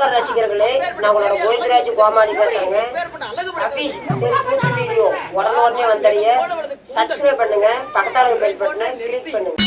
ரசிகர்களே, நான் உங்களோட கோவிந்தராஜ் கோமாளி பேசுறேங்க. அபீஸ் தெருக்கூத்து வீடியோ உடனே வந்தடைய சப்ஸ்கிரைப் பண்ணுங்க, பக்கத்தால பெல் பட்டனை கிளிக் பண்ணுங்க.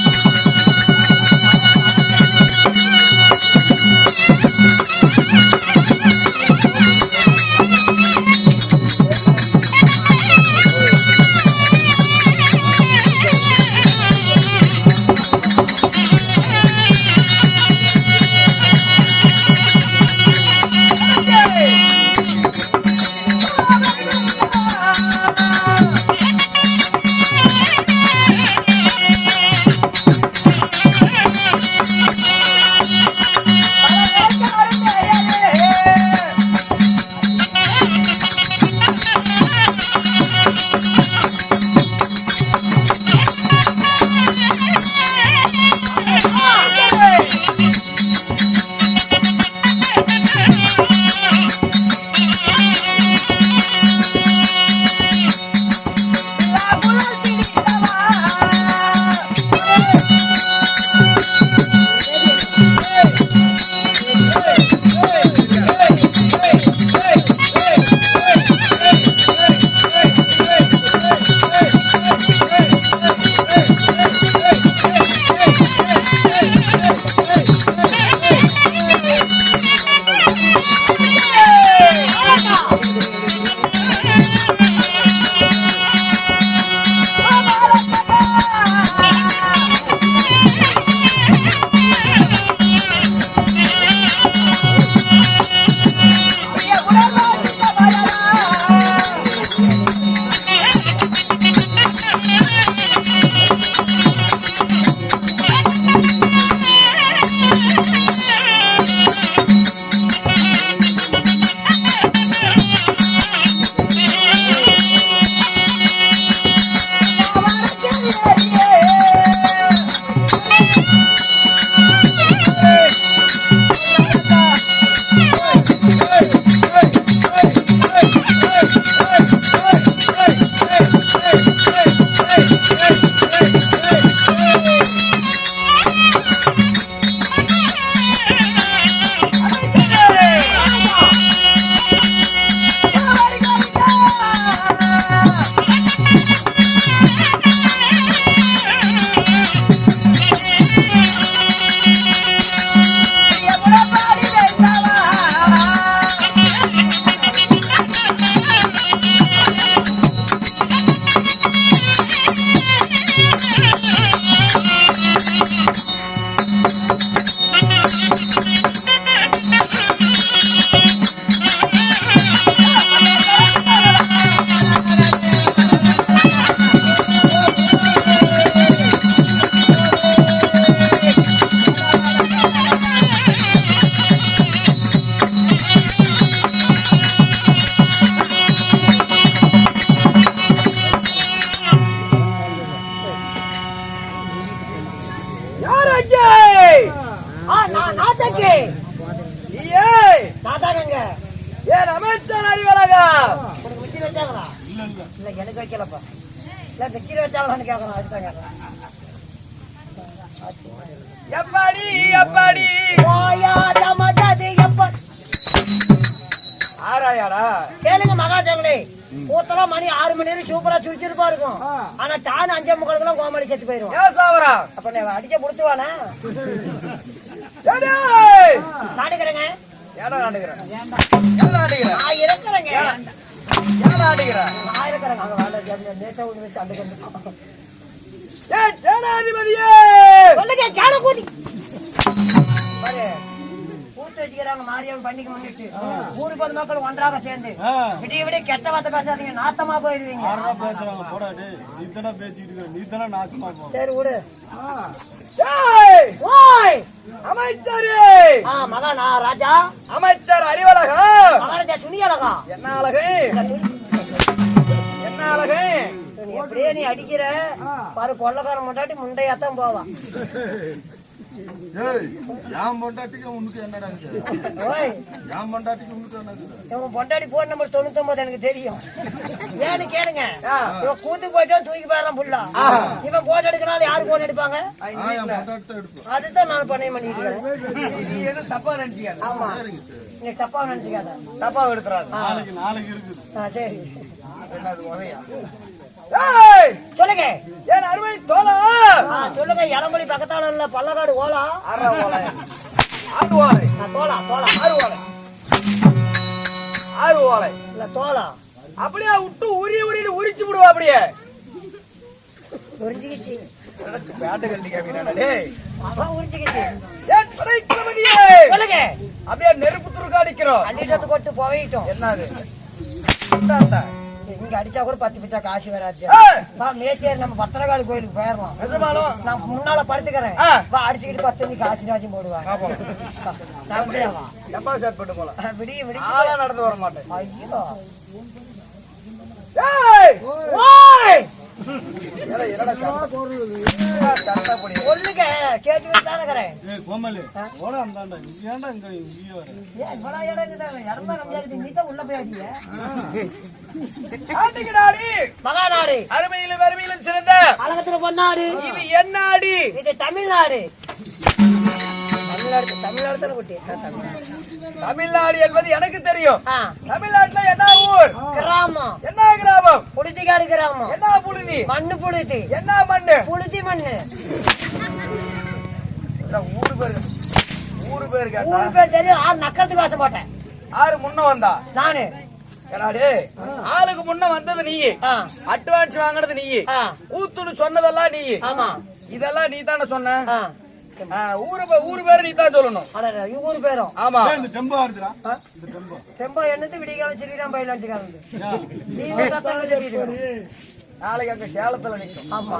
எனக்கு வைக்கலப்பா இல்ல கட்சியில வச்சாங்களான்னு கேட்கணும். அதுதான் எப்படி எப்படி ஆராயாடா கேளுங்க மகாஜங்களே. கூத்தலாம் மணி 6 மணி நேரம் சூப்பரா சுழிச்சிருப்பா இருக்கும். ஆனா டான் 5:45 கோமாளி செத்து போயிரும். அப்ப நான் அடிக்க கொடுத்துவானா நாடுகிறேங்க. நான் இருக்கிறேங்க. ஊரு பொது மக்கள் ஒன்றாக சேர்ந்து விடிய விட கெட்ட வார்த்தை பேசாதீங்க, நாசமா போயிருவீங்க. சரி விடு. அமைச்சரே மகனா ராஜா அமைச்சர் அறிவழகா மகாராஜா சுனியழகா என்ன அழகு என்ன அழகு. எப்படியே நீ அடிக்கிற பாரு, கொள்ளக்காரன் முன்னாடி முண்டையாத்தான் போவான். பொண்டாடி போன் நம்பர் 99 எனக்கு தெரியும். ஏன்னு கேளுங்க, கூத்து போயிட்டா தூக்கி போயிடலாம் புள்ளா. இவன் போன் எடுக்கனால யாரு போன் எடுப்பாங்க? அதுதான் நான் பண்ண பண்ணிட்டு இருக்கேன். தப்பா நினைச்சிக்க. ஆமா நீ தப்பா நினைச்சுக்காத. தப்பா எடுத்துறாரு. நாளைக்கு இருக்குது. சரி என்னது உதையா? சொல்லுங்க. ஏன் அருமை தோலா? சொல்லுங்க. இளம்பலி பக்கத்தால இல்ல பல்லக்காடு ஓலா. ஆறா ஓலை. ஆறு ஓலை. தோலா தோலா. ஆறு ஓலை. ஆறு ஓலை. இல்ல தோலா. அப்படியே விட்டு உரின்னு உரிச்சு விடுவா அப்படியே. உறிஞ்சிக்கிச்சு. பேட்டை கட்டி கேட்கிறாடா டேய். உறிஞ்சிக்கிச்சு. ஏன் படைக்கவனியே? சொல்லுங்க. அப்படியே நெருப்பு துருக்கா அடிக்கிறோம். அள்ளிட்டு கொட்டு போயிட்டோம். என்னது? இங்க அடிச்சா கூட 10 பைசா காசு வராது. மேச்சேரி நம்ம பத்திரகாளி கோயிலுக்கு போயிடலாம். நான் முன்னால படுத்துக்கிறேன். அடிச்சுக்கிட்டு 10 காசு போடுவாங்க. விடிய விடிய நடந்து வர மாட்டேன். ஐயோ சொல்லுங்க. கேட்டு தானே உள்ள போய் மகாநாடு அருமையிலும் வறுமையிலும் சிறந்த அழகத்துல பொன்னாடு. இது என்னாடி? இது தமிழ்நாடு. தமிழ்நாடு குட்டி. தமிழ்நாடு என்பது எனக்கு தெரியும். தமிழ்நாட்டுல என்ன ஊர்? கிராமம். என்ன கிராமம்? புழுதிகாடு கிராமம். என்ன புழுதி? மண்ணு புழுதி. என்ன மண்ணு? புழுதி மண்ணு. ஊரு பேரு ஊரு பேரு ஊரு பேர் தெரியும். நக்கறதுக்கு வாச மாட்டேன். ஆறு முன்ன வந்தா நானு. ஆளுக்கு முன்ன வந்தது நீ, அட்வான்ஸ் வாங்கினது நீ, ஊத்துன்னு சொன்னதெல்லாம் நீ. ஆமா, இதெல்லாம் நீ தானே சொன்ன. ஊரு பேரு நீ தான் சொல்லணும். ஊரு பேரும். ஆமா. செம்பா என்னது விடிகாலம் சிறிதான் பயிலாட்டுக்காரங்க. நாளைக்கு அங்க சேலத்துல நிற்கும். ஆமா.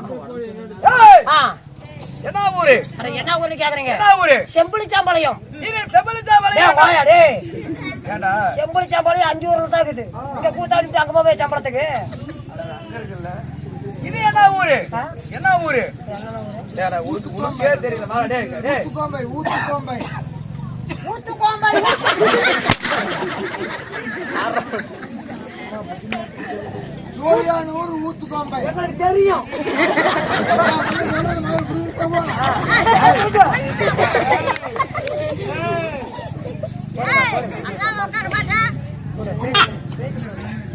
என்ன ஊரு? என்ன ஊரு கேக்குறீங்க? என்ன ஊரு? செம்புளிச்சாம்பாளையம். செம்புளிச்சாம்பாளையம். செம்புளிச்சாம்பாளையம் 5 ஊர்ல தான் இருக்குது. இங்க கூத்தாடி அங்க போவே சம்பளத்துக்கு. இது என்ன ஊரு? என்ன ஊரு? ஊருக்கே தெரியல. ஊத்துக்கோம்பை. ஜோலியானூர் ஊத்துக்கோம்பை. எனக்கு தெரியும்.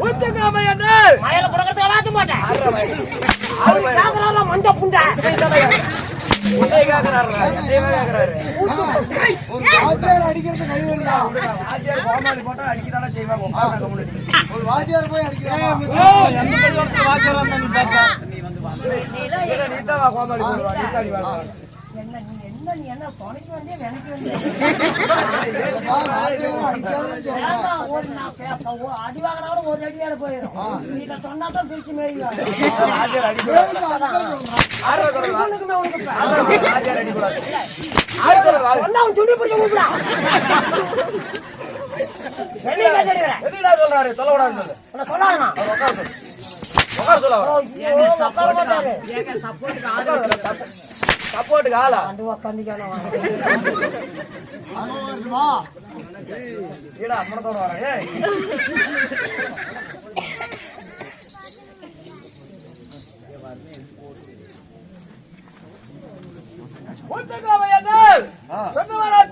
ஊத்துக்கோம்பை என்றால் மயில புடக்கிறதுக்கு வாங்க மாட்டேன். மஞ்ச புண்டை அடிக்கிறது கோமாளி போட்டா அடிக்கதானே செய்வாங்க. ஒரு வாத்தியார் போய் அடிக்கிறாங்க. என்ன துணைக்கு வந்தே எனக்கு வந்து அடி வாங்கினா ஒரு அடியால போயிடும். நீங்க சொன்னாதான் பிரிச்சு மேய்வாங்க. துணி பிடிச்ச கூப்பிடா. சொல்றாரு சொல்லக்கூடாது சொல்லாமா சப்போர்ட்டுக்கு ஆளா உக்காந்துக்கான அம்மனத்தோட வர.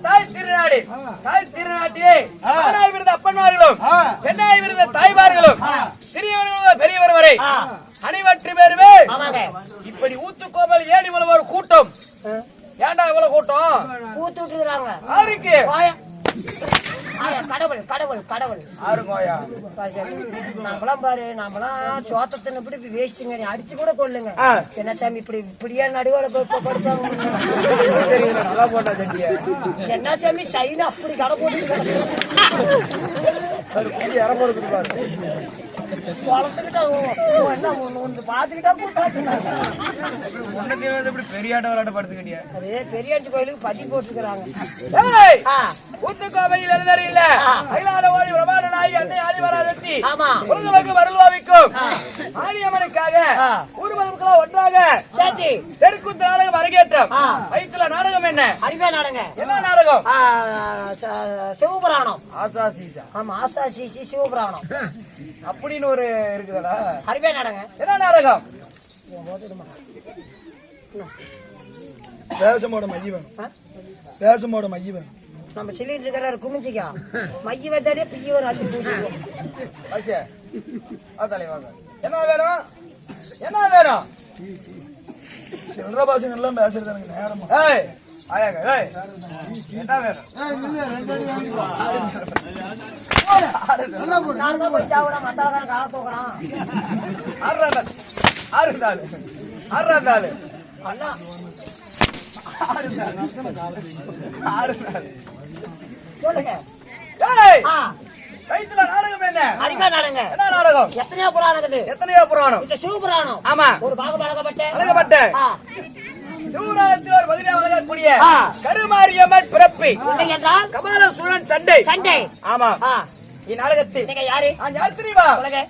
தாய் திருநாடு. தாய் திருநாட்டிலே ஆணாய் விருந்த அப்பன்மார்களும் பெண்ணாய் விருந்த தாய்மார்களும் சிறியவர்களும் பெரியவர் வரை அனைவற்று பேருமே இப்படி ஊத்துக்கோமல் ஏடி மூலம் ஒரு கூட்டம். ஏண்டா இவ்வளவு கூட்டம்? ஊத்து விட்டுறாங்க. யாருக்கு? கடவுள் கடவுள் கடவுள். ஆறுங்கோயா நாமெல்லாம் பாரு, நாமெல்லாம் சோத்தத்தின் இப்படி வேஸ்ட்டுங்க. நீ அடிச்சு கூட கொள்ளுங்க. என்ன சாமி இப்படி இப்படியா நடுவோட படுத்தாங்க. நல்லா போட்டா தெரியா? என்ன சாமி சைனா அப்படி கடை போட்டு வளர்த்துக்கிட்டா என்ன ஒன்று பார்த்துக்கிட்டா பெரியாட்ட விளையாட்ட படுத்துக்கிட்டியா? அதே பெரியாட்டு கோயிலுக்கு பதி போட்டுக்கிறாங்க. ஊத்துக்கோவையில் எழுதறியில அகிலாண்ட ஓடி பிரமாண்ட நாயகி அன்னை ஆதிபராசக்தி ஆமா உலகமக்கு வருள்வாவிக்கும் ஆரியம்மனுக்காக ஊர்வலங்களும் ஒன்றாக சரி தெருக்கூத்து நாடகம் அரங்கேற்றம். வயிற்றுல நாடகம் என்ன? அறிவே நாடகம். என்ன நாடகம்? சிவபுராணம். ஆசா சீசா. ஆமா ஆசா சீசி சிவபுராணம் அப்படின்னு ஒரு இருக்குதா? அறிவே நாடகம். என்ன நாடகம்? பேசமோட மைய வேணும். பேசமோட மைய வேணும். நம்ம சிலிண்டர் இருக்கிறாரு குமிஞ்சிக்கா மைய வெட்டாலே பிய்ய ஒரு அள்ளி பூசிக்கும். ஆச்சே. ஆத்தாலே வாங்க. என்ன வேணும்? என்ன வேணும்? சில்லற பாசங்க எல்லாம் பேசுறது எனக்கு நேரமா. ஏய், ஆயாங்க. ஏய். என்ன வேணும்? இல்ல 2 அடி வாங்கிக்கோ. போடா. நல்லா போடு. நான் தான் போய் சாவுடா மத்தாதான் கால தூக்குறான். ஆறுறாந்தாள். ஆறுறாந்தாள். ஆறுறாந்தாள். அண்ணா ஆறுறாந்தாள். சொல்லுங்க. ஏய், ஆ, கைத்துல நாடகம் என்ன? அருமையா நாடுங்க. என்ன நாடகம்? எத்தனையோ புராணங்கள். எத்தனையோ புராணம். இந்த சிவபுராணம். ஆமா. ஒரு பாகம் அழகப்பட்ட. அழகப்பட்ட ஆ, சிவராத்திரி ஒரு பதினே வழங்கக்கூடிய ஆ. கருமாரியம்மன் பிறப்பி உண்மை என்றால் கபால சூழன் சண்டை. சண்டை. ஆமா. ஆ, இந்நாடகத்தில் நீங்க யாரு? நான் யார் தெரியுமா? சொல்லுங்க.